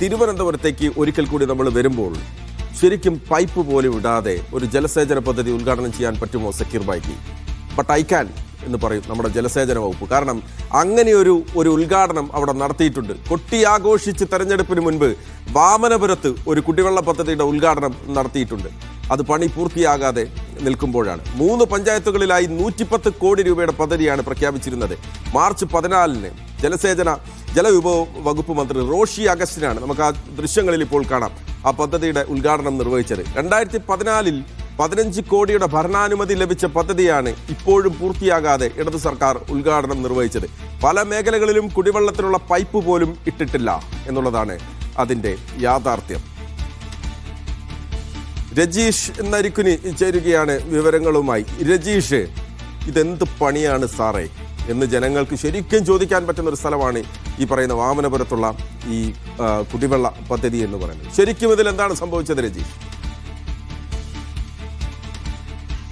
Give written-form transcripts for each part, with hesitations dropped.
തിരുവനന്തപുരത്തേക്ക് ഒരിക്കൽ കൂടി നമ്മൾ വരുമ്പോൾ ശരിക്കും പൈപ്പ് പോലും ഇടാതെ ഒരു ജലസേചന പദ്ധതി ഉദ്ഘാടനം ചെയ്യാൻ പറ്റുമോ സക്കീർ ബായിക്ക്? ബട്ട് ഐ ക്യാൻ എന്ന് പറയും നമ്മുടെ ജലസേചന വകുപ്പ്. കാരണം അങ്ങനെ ഒരു ഉദ്ഘാടനം അവിടെ നടത്തിയിട്ടുണ്ട്. കൊട്ടിയാഘോഷിച്ച് തെരഞ്ഞെടുപ്പിന് മുൻപ് വാമനപുരത്ത് ഒരു കുടിവെള്ള പദ്ധതിയുടെ ഉദ്ഘാടനം നടത്തിയിട്ടുണ്ട്. അത് പണി പൂർത്തിയാകാതെ നിൽക്കുമ്പോഴാണ് 3 പഞ്ചായത്തുകളിലായി 110 കോടി രൂപയുടെ പദ്ധതിയാണ് പ്രഖ്യാപിച്ചിരുന്നത്. മാർച്ച് 14-ന് ജലവിഭവ വകുപ്പ് മന്ത്രി റോഷി അഗസ്റ്റിനാണ്, നമുക്ക് ആ ദൃശ്യങ്ങളിൽ ഇപ്പോൾ കാണാം, ആ പദ്ധതിയുടെ ഉദ്ഘാടനം നിർവഹിച്ചത്. 2014-ൽ 15 കോടിയുടെ ഭരണാനുമതി ലഭിച്ച പദ്ധതിയാണ് ഇപ്പോഴും പൂർത്തിയാകാതെ ഇടതു സർക്കാർ ഉദ്ഘാടനം നിർവഹിച്ചത്. പല മേഖലകളിലും കുടിവെള്ളത്തിനുള്ള പൈപ്പ് പോലും ഇട്ടിട്ടില്ല എന്നുള്ളതാണ് അതിൻ്റെ യാഥാർത്ഥ്യം. രജീഷ് നരിക്കുനി ചേരുകയാണ് വിവരങ്ങളുമായി. രജീഷ്, ഇതെന്ത് പണിയാണ് സാറേ എന്ന് ജനങ്ങൾക്ക് ശരിക്കും ചോദിക്കാൻ പറ്റുന്ന ഒരു സ്ഥലമാണ് ഈ പറയുന്ന വാമനപുരത്തുള്ള ഈ കുടിവെള്ള പദ്ധതി എന്ന് പറയുന്നത്. ശരിക്കും ഇതിൽ എന്താണ് സംഭവിച്ചത് രജീഷ്?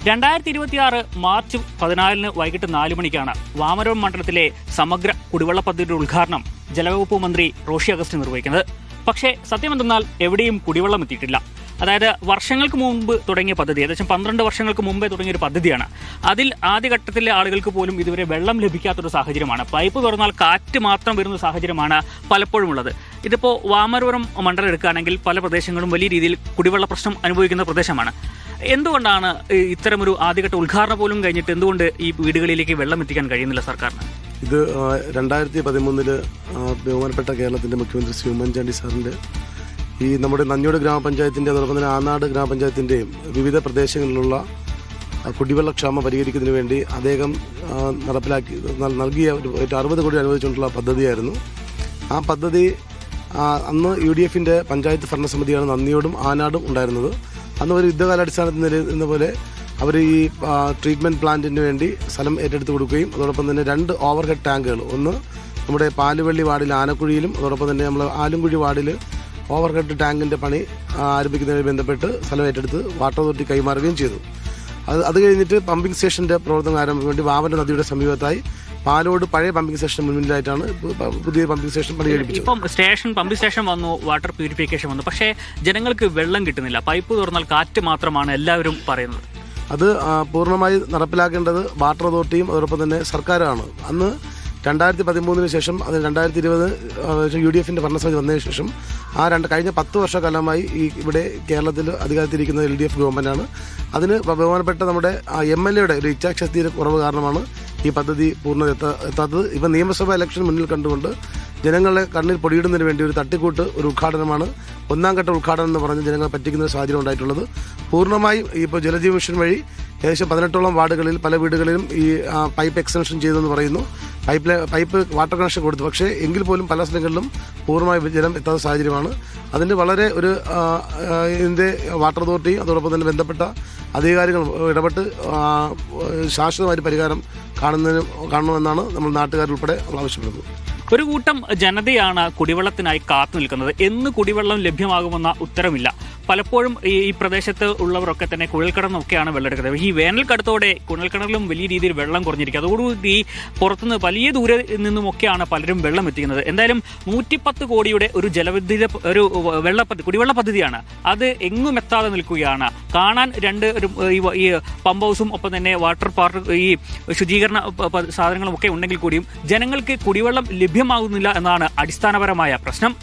2026 മാർച്ച് 14-ന് വൈകിട്ട് 4 മണിക്കാണ് വാമനപുരം മണ്ഡലത്തിലെ സമഗ്ര കുടിവെള്ള പദ്ധതിയുടെ ഉദ്ഘാടനം ജലവകുപ്പ് മന്ത്രി റോഷി അഗസ്റ്റിൻ നിർവഹിക്കുന്നത്. പക്ഷേ സത്യമെന്തെന്നാൽ എവിടെയും കുടിവെള്ളം എത്തിയിട്ടില്ല. അതായത് വർഷങ്ങൾക്ക് മുമ്പ് തുടങ്ങിയ പദ്ധതി, ഏകദേശം 12 വർഷങ്ങൾക്ക് മുമ്പേ തുടങ്ങിയൊരു പദ്ധതിയാണ്. അതിൽ ആദ്യഘട്ടത്തിലെ ആളുകൾക്ക് പോലും ഇതുവരെ വെള്ളം ലഭിക്കാത്തൊരു സാഹചര്യമാണ്. പൈപ്പ് തുറന്നാൽ കാറ്റ് മാത്രം വരുന്ന സാഹചര്യമാണ് പലപ്പോഴും ഉള്ളത്. ഇതിപ്പോൾ വാമനപുരം മണ്ഡലം എടുക്കുകയാണെങ്കിൽ പല പ്രദേശങ്ങളും വലിയ രീതിയിൽ കുടിവെള്ള പ്രശ്നം അനുഭവിക്കുന്ന പ്രദേശമാണ്. എന്തുകൊണ്ടാണ് ഇത്തരമൊരു ആദ്യഘട്ട ഉദ്ഘാടനം പോലും കഴിഞ്ഞിട്ട് എന്തുകൊണ്ട് ഈ വീടുകളിലേക്ക് വെള്ളം എത്തിക്കാൻ കഴിയുന്നില്ല സർക്കാരിന്? ഇത് 2013-ല് ബഹുമാനപ്പെട്ട കേരളത്തിൻ്റെ മുഖ്യമന്ത്രി ശ്രീ ഉമ്മൻചാണ്ടി സാറിൻ്റെ ഈ നമ്മുടെ നന്ദിയോട് ഗ്രാമപഞ്ചായത്തിൻ്റെ അതോടൊപ്പം തന്നെ ആനാട് ഗ്രാമപഞ്ചായത്തിൻ്റെയും വിവിധ പ്രദേശങ്ങളിലുള്ള കുടിവെള്ളക്ഷാമം പരിഹരിക്കുന്നതിന് വേണ്ടി അദ്ദേഹം നൽകിയ ഒരു 60 കോടി അനുവദിച്ചുകൊണ്ടുള്ള പദ്ധതിയായിരുന്നു. ആ പദ്ധതി അന്ന് UDFൻ്റെ പഞ്ചായത്ത് ഭരണസമിതിയാണ് നന്ദിയോടും ആനാടും ഉണ്ടായിരുന്നത്. അന്ന് ഒരു യുദ്ധകാലാടിസ്ഥാനത്തിൽ നിലനിന്ന പോലെ അവർ ഈ ട്രീറ്റ്മെൻറ്റ് പ്ലാന്റിന് വേണ്ടി സ്ഥലം ഏറ്റെടുത്ത് കൊടുക്കുകയും അതോടൊപ്പം തന്നെ 2 ഓവർഹെഡ് ടാങ്കുകൾ, ഒന്ന് നമ്മുടെ പാലുവള്ളി വാർഡിൽ ആനക്കുഴിയിലും അതോടൊപ്പം തന്നെ നമ്മൾ ആലുംകുഴി വാർഡിൽ ഓവർഹെഡ് ടാങ്കിൻ്റെ പണി ആരംഭിക്കുന്നതിന് ബന്ധപ്പെട്ട് സ്ഥലം ഏറ്റെടുത്ത് വാട്ടർ അതോറിറ്റി കൈമാറുകയും ചെയ്തു. അത് കഴിഞ്ഞിട്ട് പമ്പിംഗ് സ്റ്റേഷൻ്റെ പ്രവർത്തനം ആരംഭിക്കാൻ വേണ്ടി വാമന നദിയുടെ സമീപത്തായി പാലോട് പഴയ പമ്പിംഗ് സ്റ്റേഷൻ മുന്നിലായിട്ടാണ് പുതിയ പമ്പിംഗ് സ്റ്റേഷൻ പണികഴിപ്പിച്ചത്. ഇപ്പം പമ്പിംഗ് സ്റ്റേഷൻ വന്നു, വാട്ടർ പ്യൂരിഫിക്കേഷൻ വന്നു, പക്ഷേ ജനങ്ങൾക്ക് വെള്ളം കിട്ടുന്നില്ല. പൈപ്പ് തുറന്നാൽ കാറ്റ് മാത്രമാണ് എല്ലാവരും പറയുന്നത്. അത് പൂർണ്ണമായി നടപ്പിലാക്കേണ്ടത് വാട്ടർ അതോറിറ്റിയും അതോടൊപ്പം തന്നെ സർക്കാരാണ്. അന്ന് 2013-ന് ശേഷം, അത് 2020 UDFൻ്റെ ഭരണസമിതി വന്നതിന് ശേഷം കഴിഞ്ഞ 10 വർഷക്കാലമായി ഇവിടെ കേരളത്തിൽ അധികാരത്തിലിരിക്കുന്ന LDF ഗവൺമെൻറ്റാണ്. അതിന് ബഹുമാനപ്പെട്ട നമ്മുടെ MLA-യുടെ ഒരു ഇച്ഛാശക്തിയുടെ കുറവ് കാരണമാണ് ഈ പദ്ധതി പൂർണ്ണത എത്താത്തത്. ഇപ്പം നിയമസഭാ ഇലക്ഷൻ മുന്നിൽ കണ്ടുകൊണ്ട് ജനങ്ങളെ കണ്ണിൽ പൊടിയിടുന്നതിന് വേണ്ടി ഒരു തട്ടിക്കൂട്ട് ഒരു ഉദ്ഘാടനമാണ്, 1ാം ഘട്ട ഉദ്ഘാടനം എന്ന് പറഞ്ഞ് ജനങ്ങളെ പറ്റിക്കുന്ന ഒരു സാഹചര്യം ഉണ്ടായിട്ടുള്ളത്. പൂർണ്ണമായും ഇപ്പോൾ ജലജീവൻ മിഷൻ വഴി ഏകദേശം 18ഓളം വാർഡുകളിൽ പല വീടുകളിലും ഈ പൈപ്പ് എക്സ്റ്റൻഷൻ ചെയ്തെന്ന് പറയുന്നു. പൈപ്പ് വാട്ടർ കണക്ഷൻ കൊടുത്തു. പക്ഷേ എങ്കിൽ പോലും പല സ്ഥലങ്ങളിലും പൂർണ്ണമായി ജലം എത്താത്ത സാഹചര്യമാണ്. അതിൻ്റെ വളരെ ഇതിൻ്റെ വാട്ടർ അതോറിറ്റിയും അതോടൊപ്പം തന്നെ ബന്ധപ്പെട്ട അധികാരികൾ ഇടപെട്ട് ശാശ്വതമായ പരിഹാരം കാണണമെന്നാണ് നമ്മൾ നാട്ടുകാരുൾപ്പെടെ ആവശ്യപ്പെടുന്നത്. ഒരു കൂട്ടം ജനതയാണ് കുടിവെള്ളത്തിനായി കാത്തു നിൽക്കുന്നത്. എന്ന് കുടിവെള്ളം ലഭ്യമാകുമെന്ന ഉത്തരമില്ല. പലപ്പോഴും ഈ പ്രദേശത്ത് ഉള്ളവരൊക്കെ തന്നെ കുഴൽക്കിണറിനൊക്കെയാണ് വെള്ളം എടുക്കുന്നത്. ഈ വേനൽക്കടുത്തോടെ കുഴൽക്കിണറിലും വലിയ രീതിയിൽ വെള്ളം കുറഞ്ഞിരിക്കുക. അതോടുകൂടി പുറത്തുനിന്ന് വലിയ ദൂരെ നിന്നുമൊക്കെയാണ് പലരും വെള്ളം എത്തിക്കുന്നത്. എന്തായാലും 110 കോടിയുടെ ഒരു കുടിവെള്ള പദ്ധതിയാണ്. അത് എങ്ങും എത്താതെ നിൽക്കുകയാണ്. കാണാൻ ഈ പമ്പ് ഹൗസും ഒപ്പം തന്നെ വാട്ടർ പാർക്ക്, ഈ ശുചീകരണ സാധനങ്ങളും ഒക്കെ ഉണ്ടെങ്കിൽ കൂടിയും ജനങ്ങൾക്ക് കുടിവെള്ളം ലഭ്യമാകുന്നില്ല എന്നതാണ് അടിസ്ഥാനപരമായ പ്രശ്നം.